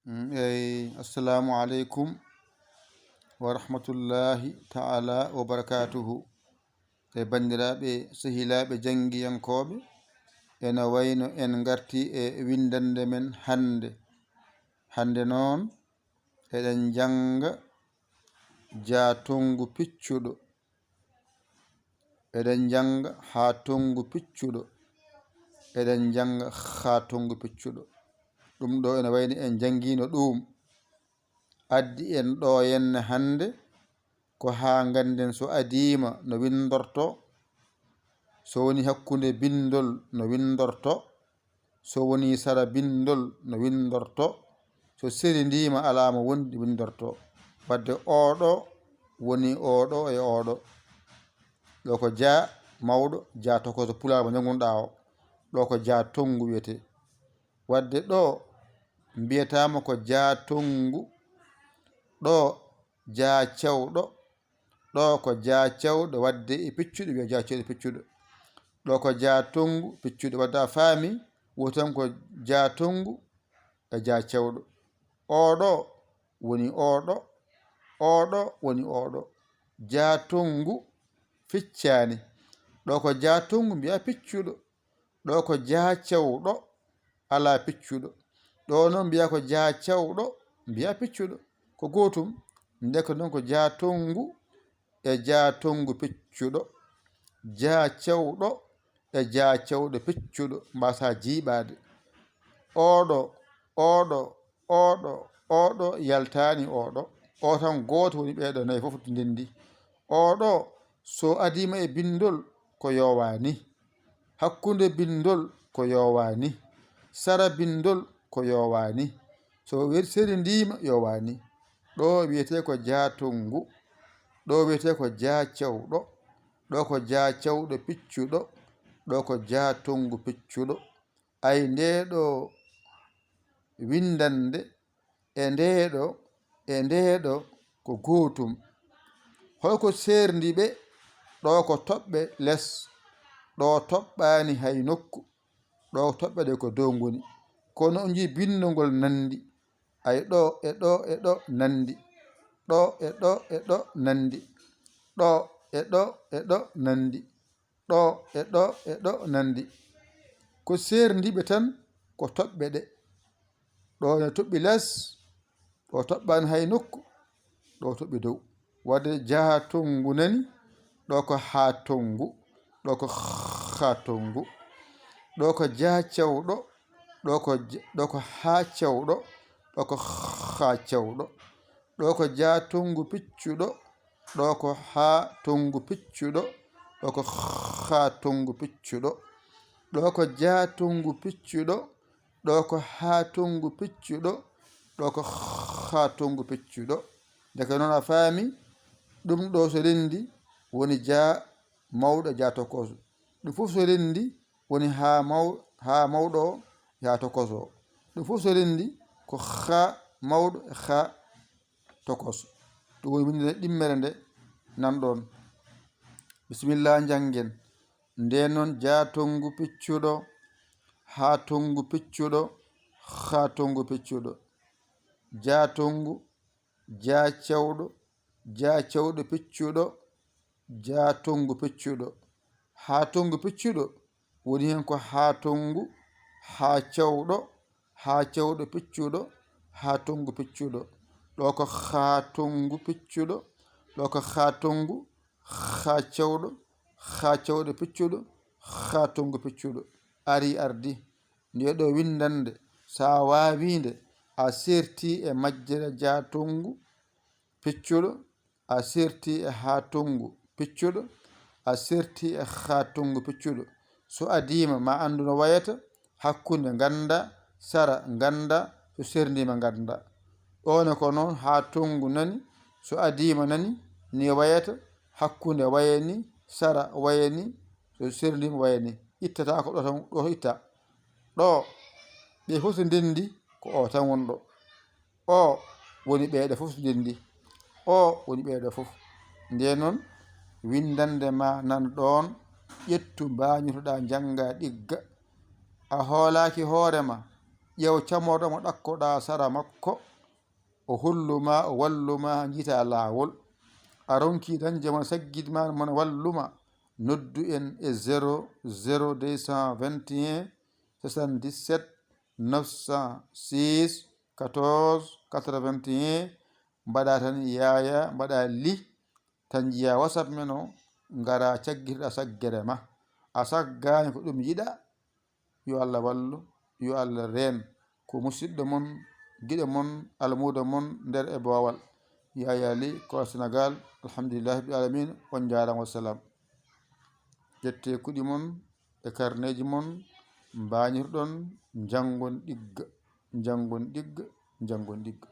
Assalamu alaikum wa rahmatullahi ta'ala wa barakatuhu. Bandiraɓe sehilaɓe jangiyankoɓe, ena wayno en garti e windande men hande noon eɗen janga jatongu piccuɗo. Eɗen janga ha tongu piccuɗo. Eɗen janga ha tongu piccuɗo. ɗum ɗo ene wayni en jangino ɗum addi en ɗo henne hande ko ha ganden so adima no windorto, so woni hakkunde bindol no windorto, so woni sara bindol no windorto, so seri ndima alama wondi windorto. Wadde oɗo woni oɗo e oɗo. ɗo ko ja mawɗo, ja tokoso pulaar mo jangunɗa o. ɗo ko ja tongu wiyete. Wadde ɗo mbiyatama ko jatongu, ɗo ja cewɗo, ɗo ko ja cewɗo wadde e piccuɗo wiya ja cewɗo piccuɗo. ɗo ko jatongu piccuɗo. Wadde a faami wotan ko jatongu e ja cewɗo. oɗo woni oɗo, oɗo woni oɗo. Jatongu ficcani. ɗo ko jatongu mbiya piccuɗo, ɗo ko ja cewɗo ala piccuɗo. ɗo noon mbiya ko ja cewɗo mbiya piccuɗo, ko gotum. Ndeko noon ko jatongu e jatongu piccuɗo, ja cewɗo e ja cewɗo piccuɗo mbasa jiiɓade. oɗo oɗo oɗo oɗo yaltani oɗo. O tan goto woni ɓeɗo nayyi fof to ndendi. oɗo so adima e bindol ko yowani, hakkunde bindol ko yowani, sara bindol ko yowani, so seri ndima yowani. ɗo wiyete ko jatongu, ɗo wiyete ko ja cewɗo, ɗo ko ja cewɗo piccuɗo, ɗo ko jatongu piccuɗo. Ay ndeɗo windande e ndeɗo ko gotum. holko serdiɓe? ɗo ko toɓɓe less, ɗo toɓɓani hay nokku, ɗo toɓɓe ɗe ko dow ngoni. kono on jii bindogol nandi. ay ɗo e ɗo e ɗo nandi, ɗo e ɗo e ɗo nandi, ɗo e ɗo e ɗo nandi, ɗo e ɗo e ɗo nandi. ko serdiɓe tan ko toɓɓe ɗe. ɗo ne toɓɓi less, ɗo toɓɓani hay nokku, ɗo toɓɓi dow. wadde jaha tongu nani, ɗo ko ha tongu, ɗo ko ha tongu. ɗo ko ja cewɗo, ɗo ko ha cewɗo, ɗo ko ha cewɗo. ɗo ko ja tongu piccuɗo, ɗo ko ha tongu piccuɗo, ɗo ko ha tongu piccuɗo. ɗo ko ja tongu piccuɗo, ɗo ko ha tongu piccuɗo, ɗo ko ha tongu piccuɗo. Ndeke noon a faami ɗum ɗo so rendi woni ja mawɗo ja tokoso. ɗum fof so rendi woni ha mawɗo o ya tokoso. ɗum fof so rendi ko ha mawɗo e ha tokoso. ɗum woni windede ɗimmere nde nanɗon. Bisimillah jangen. Nden noon jatongu piccuɗo, ha tongu piccuɗo, ha tongu piccuɗo. Jatongu, ja cewɗo, ja cewɗo piccuɗo, ja tongu piccuɗo. ha tongu piccuɗo woni hen ko ha tongu, ha cewɗo, ha cewɗo piccuɗo, ha tongu piccuɗo. ɗo ko ha tongu piccuɗo, ɗo ko ha tongu, ha cewɗo, ha cewɗo piccuɗo, ha tongu piccuɗo. ari ardi. ndeɗo windande sa wawinde a serti e majjere jatongu piccuɗo, a serti e ha tongu piccuɗo, a serti e ha tongu piccuɗo. so adima ma andu no wayata, hakkunde ganda, sara ganda, so serdima ganda. ɗone ko noon ha tongu nani, so adima nani ni wayata, hakkunde wayani, sara wayani, so serdima wayani. ittata ko ɗo tan, ɗo to itta. ɗo ɓe fof so ndendi ko o tan wonɗo. o woni ɓeeɗe fof so ndendi, o woni ɓeeɗo fof. nde noon windande ma nan ɗon, ƴettu mbañotoɗa janga ɗigga. a hoolaki hoorema, ƴeew camorɗo mo ɗakkoɗa sara makko o holluma o walluma jiita laawol a ronki dañde mon saggidma mon walluma noddu en e 00221 77 906 14 81 mbaɗa tan yaya mbaɗa li tan jiya whatsapp men o ngara caggirɗa saggere ma a saggani ko ɗum yiɗa yo Allah wallu yo Allah reen ko musidɗo mon giɗo mon almudo mon nder e bowal Yaya li ko Sénégal alhamdulillahi rabbil alamin on jarama wassalam ƴette kuɗi mon e karneji mon mbañirɗon jangon ɗigga jangon ɗigga jangon ɗigga